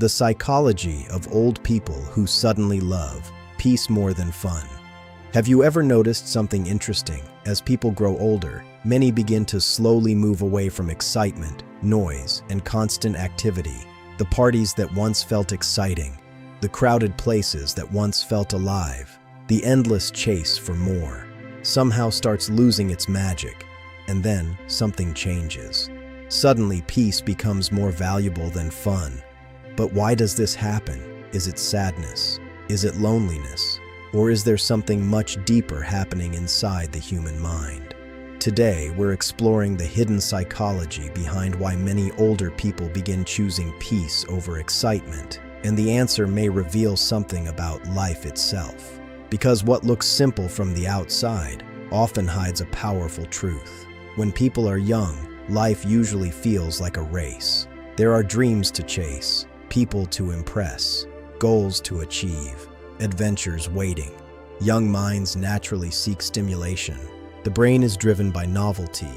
The psychology of old people who suddenly love peace more than fun. Have you ever noticed something interesting? As people grow older, many begin to slowly move away from excitement, noise, and constant activity. The parties that once felt exciting, the crowded places that once felt alive, the endless chase for more, somehow starts losing its magic, and then something changes. Suddenly, peace becomes more valuable than fun. But why does this happen? Is it sadness? Is it loneliness? Or is there something much deeper happening inside the human mind? Today, we're exploring the hidden psychology behind why many older people begin choosing peace over excitement, and the answer may reveal something about life itself. Because what looks simple from the outside often hides a powerful truth. When people are young, life usually feels like a race. There are dreams to chase, people to impress, goals to achieve, adventures waiting. Young minds naturally seek stimulation. The brain is driven by novelty.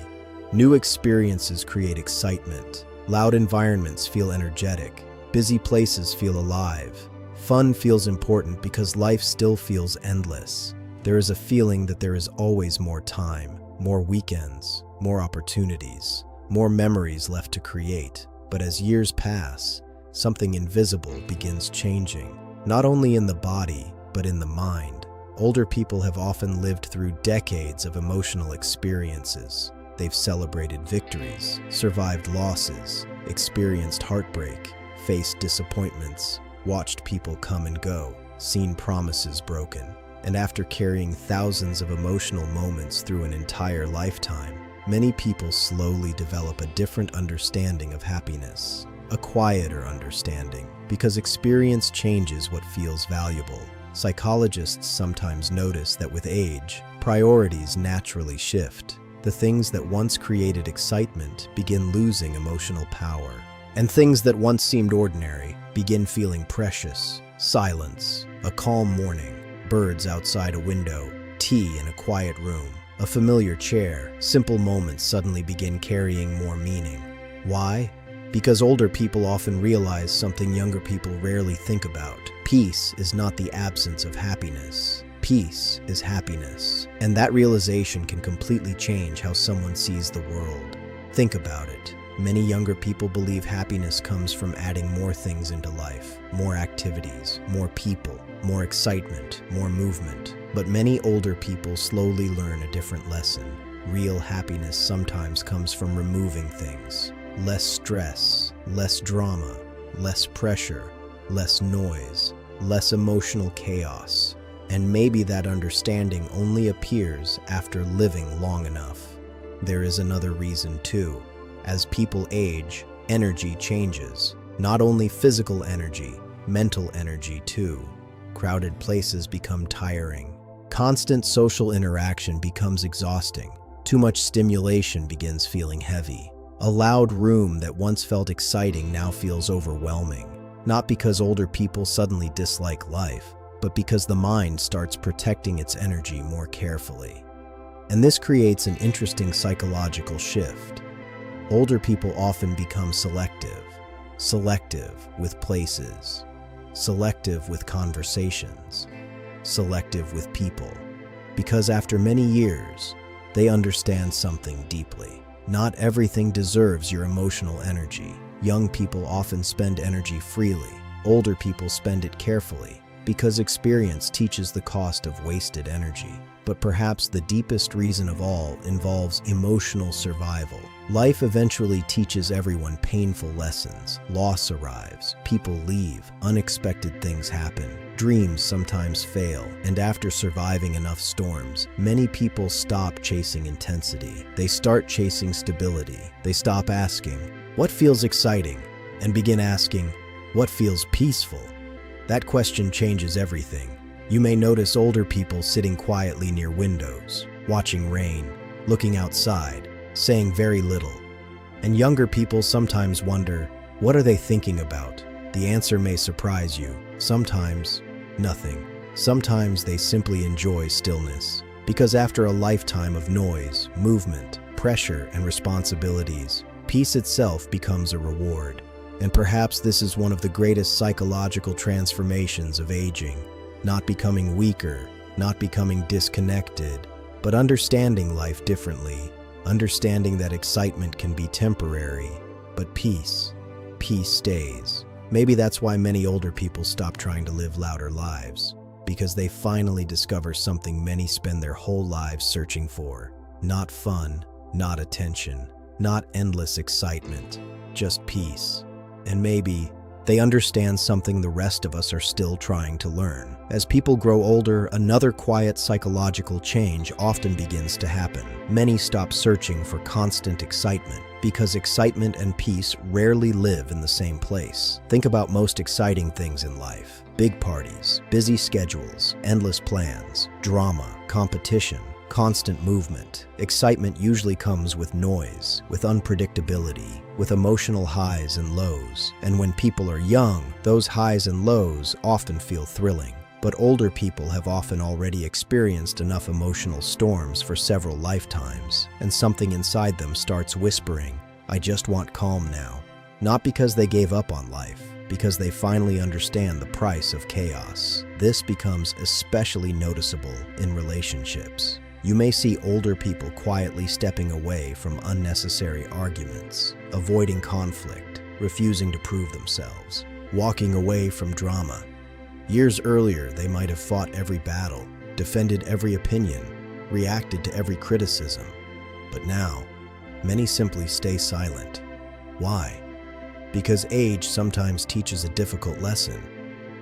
New experiences create excitement. Loud environments feel energetic. Busy places feel alive. Fun feels important because life still feels endless. There is a feeling that there is always more time, more weekends, more opportunities, more memories left to create. But as years pass, something invisible begins changing, not only in the body, but in the mind. Older people have often lived through decades of emotional experiences. They've celebrated victories, survived losses, experienced heartbreak, faced disappointments, watched people come and go, seen promises broken. And after carrying thousands of emotional moments through an entire lifetime, many people slowly develop a different understanding of happiness, a quieter understanding, because experience changes what feels valuable. Psychologists sometimes notice that with age, priorities naturally shift. The things that once created excitement begin losing emotional power, and things that once seemed ordinary begin feeling precious. Silence, a calm morning, birds outside a window, tea in a quiet room, a familiar chair. Simple moments suddenly begin carrying more meaning. Why? Because older people often realize something younger people rarely think about. Peace is not the absence of happiness. Peace is happiness. And that realization can completely change how someone sees the world. Think about it. Many younger people believe happiness comes from adding more things into life, more activities, more people, more excitement, more movement. But many older people slowly learn a different lesson. Real happiness sometimes comes from removing things. Less stress, less drama, less pressure, less noise, less emotional chaos. And maybe that understanding only appears after living long enough. There is another reason too. As people age, energy changes. Not only physical energy, mental energy too. Crowded places become tiring. Constant social interaction becomes exhausting. Too much stimulation begins feeling heavy. A loud room that once felt exciting now feels overwhelming. Not because older people suddenly dislike life, but because the mind starts protecting its energy more carefully. And this creates an interesting psychological shift. Older people often become selective with places, selective with conversations, selective with people. Because after many years, they understand something deeply. Not everything deserves your emotional energy. Young people often spend energy freely. Older people spend it carefully, because experience teaches the cost of wasted energy. But perhaps the deepest reason of all involves emotional survival. Life eventually teaches everyone painful lessons. Loss arrives, people leave, unexpected things happen, dreams sometimes fail, and after surviving enough storms, many people stop chasing intensity. They start chasing stability. They stop asking, what feels exciting? And begin asking, what feels peaceful? That question changes everything. You may notice older people sitting quietly near windows, watching rain, looking outside, saying very little. And younger people sometimes wonder, what are they thinking about? The answer may surprise you. Sometimes, nothing. Sometimes they simply enjoy stillness. Because after a lifetime of noise, movement, pressure, and responsibilities, peace itself becomes a reward. And perhaps this is one of the greatest psychological transformations of aging. Not becoming weaker, not becoming disconnected, but understanding life differently. Understanding that excitement can be temporary, but peace stays. Maybe that's why many older people stop trying to live louder lives, because they finally discover something many spend their whole lives searching for. Not fun, not attention, not endless excitement, just peace. And maybe they understand something the rest of us are still trying to learn. As people grow older, another quiet psychological change often begins to happen. Many stop searching for constant excitement because excitement and peace rarely live in the same place. Think about most exciting things in life: big parties, busy schedules, endless plans, drama, competition, constant movement. Excitement usually comes with noise, with unpredictability, with emotional highs and lows. And when people are young, those highs and lows often feel thrilling. But older people have often already experienced enough emotional storms for several lifetimes, and something inside them starts whispering, "I just want calm now." Not because they gave up on life, because they finally understand the price of chaos. This becomes especially noticeable in relationships. You may see older people quietly stepping away from unnecessary arguments, avoiding conflict, refusing to prove themselves, walking away from drama. Years earlier, they might have fought every battle, defended every opinion, reacted to every criticism. But now, many simply stay silent. Why? Because age sometimes teaches a difficult lesson.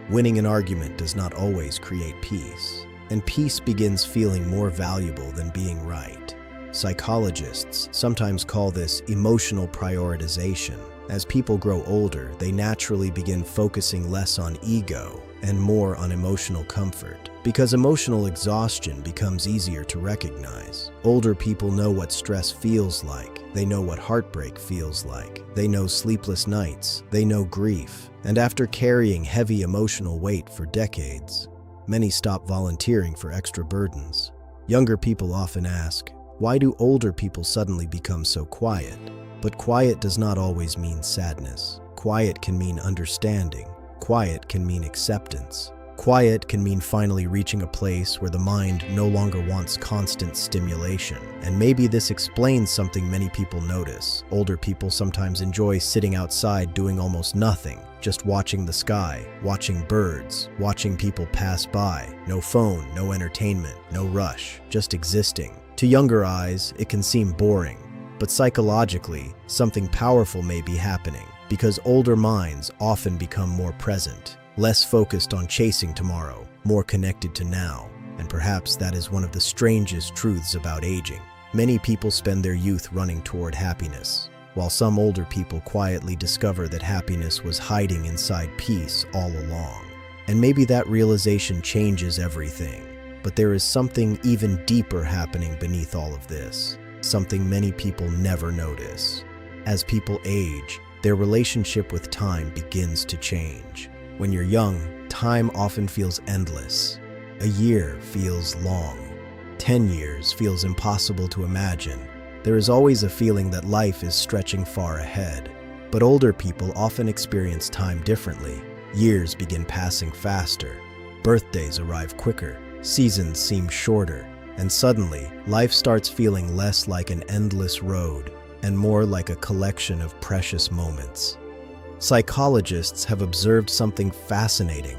Winning an argument does not always create peace. And peace begins feeling more valuable than being right. Psychologists sometimes call this emotional prioritization. As people grow older, they naturally begin focusing less on ego and more on emotional comfort, because emotional exhaustion becomes easier to recognize. Older people know what stress feels like. They know what heartbreak feels like. They know sleepless nights. They know grief. And after carrying heavy emotional weight for decades, many stop volunteering for extra burdens. Younger people often ask, why do older people suddenly become so quiet? But quiet does not always mean sadness. Quiet can mean understanding. Quiet can mean acceptance. Quiet can mean finally reaching a place where the mind no longer wants constant stimulation. And maybe this explains something many people notice. Older people sometimes enjoy sitting outside doing almost nothing, just watching the sky, watching birds, watching people pass by. No phone, no entertainment, no rush, just existing. To younger eyes, it can seem boring, but psychologically, something powerful may be happening, because older minds often become more present, less focused on chasing tomorrow, more connected to now. And perhaps that is one of the strangest truths about aging. Many people spend their youth running toward happiness, while some older people quietly discover that happiness was hiding inside peace all along. And maybe that realization changes everything. But there is something even deeper happening beneath all of this, something many people never notice. As people age, their relationship with time begins to change. When you're young, time often feels endless. A year feels long. 10 years feels impossible to imagine. There is always a feeling that life is stretching far ahead. But older people often experience time differently. Years begin passing faster. Birthdays arrive quicker. Seasons seem shorter. And suddenly, life starts feeling less like an endless road and more like a collection of precious moments. Psychologists have observed something fascinating.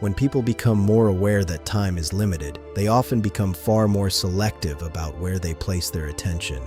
When people become more aware that time is limited, they often become far more selective about where they place their attention.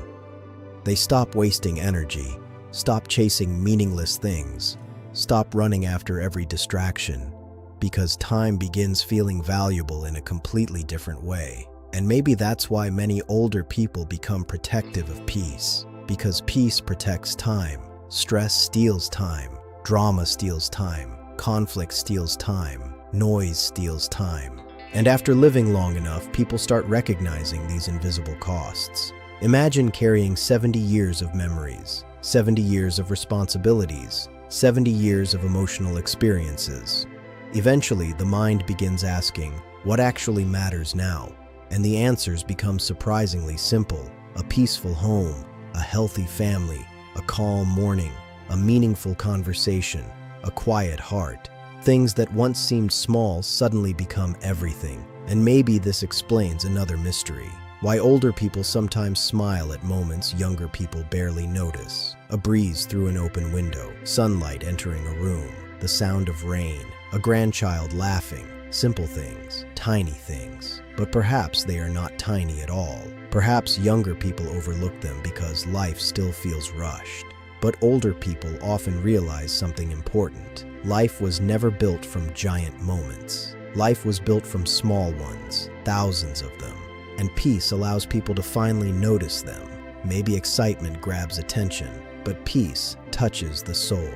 They stop wasting energy, stop chasing meaningless things, stop running after every distraction, because time begins feeling valuable in a completely different way. And maybe that's why many older people become protective of peace, because peace protects time. Stress steals time. Drama steals time. Conflict steals time. Noise steals time. And after living long enough, people start recognizing these invisible costs. Imagine carrying 70 years of memories, 70 years of responsibilities, 70 years of emotional experiences. Eventually, the mind begins asking, what actually matters now? And the answers become surprisingly simple: a peaceful home, a healthy family, a calm morning, a meaningful conversation, a quiet heart. Things that once seemed small suddenly become everything. And maybe this explains another mystery. Why older people sometimes smile at moments younger people barely notice. A breeze through an open window, sunlight entering a room, the sound of rain, a grandchild laughing. Simple things, tiny things. But perhaps they are not tiny at all. Perhaps younger people overlook them because life still feels rushed. But older people often realize something important. Life was never built from giant moments. Life was built from small ones, thousands of them. And peace allows people to finally notice them. Maybe excitement grabs attention, but peace touches the soul.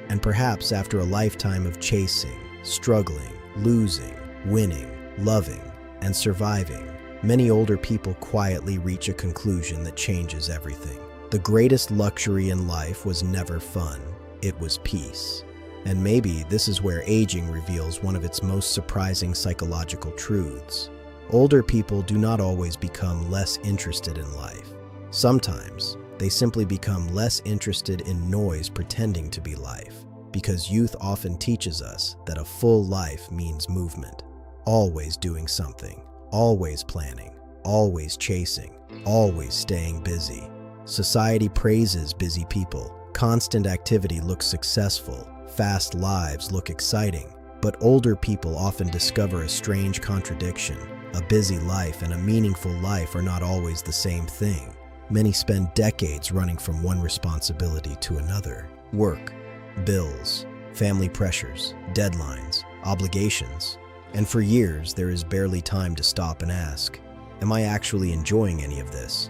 And perhaps after a lifetime of chasing, struggling, losing, winning, loving, and surviving, many older people quietly reach a conclusion that changes everything. The greatest luxury in life was never fun, it was peace. And maybe this is where aging reveals one of its most surprising psychological truths. Older people do not always become less interested in life. Sometimes, they simply become less interested in noise pretending to be life, because youth often teaches us that a full life means movement. Always doing something, always planning, always chasing, always staying busy. Society praises busy people. Constant activity looks successful. Fast lives look exciting. But older people often discover a strange contradiction. A busy life and a meaningful life are not always the same thing. Many spend decades running from one responsibility to another. Work, bills, family pressures, deadlines, obligations. And for years, there is barely time to stop and ask, am I actually enjoying any of this?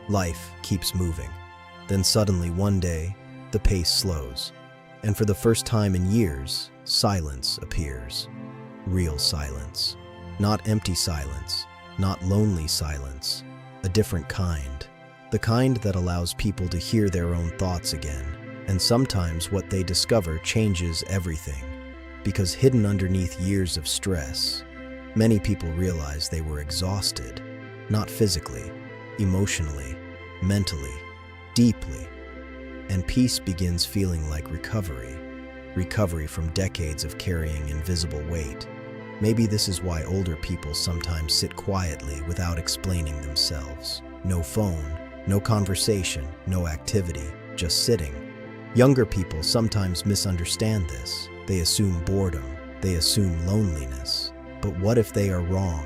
Life keeps moving. Then suddenly one day, the pace slows. And for the first time in years, silence appears. Real silence. Not empty silence, not lonely silence, a different kind. The kind that allows people to hear their own thoughts again. And sometimes what they discover changes everything. Because hidden underneath years of stress, many people realize they were exhausted. Not physically, emotionally, mentally, deeply. And peace begins feeling like recovery. Recovery from decades of carrying invisible weight. Maybe this is why older people sometimes sit quietly without explaining themselves. No phone, no conversation, no activity, just sitting. Younger people sometimes misunderstand this. They assume boredom, they assume loneliness. But what if they are wrong?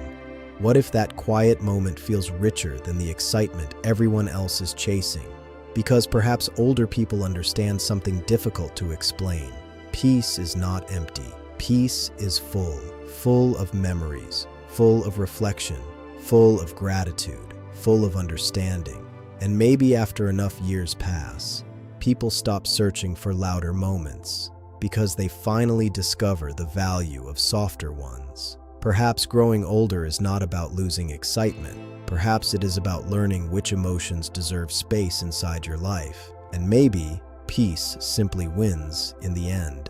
What if that quiet moment feels richer than the excitement everyone else is chasing? Because perhaps older people understand something difficult to explain. Peace is not empty. Peace is full of memories, full of reflection, full of gratitude, full of understanding. And maybe after enough years pass, people stop searching for louder moments because they finally discover the value of softer ones. Perhaps growing older is not about losing excitement. Perhaps it is about learning which emotions deserve space inside your life. And maybe peace simply wins in the end.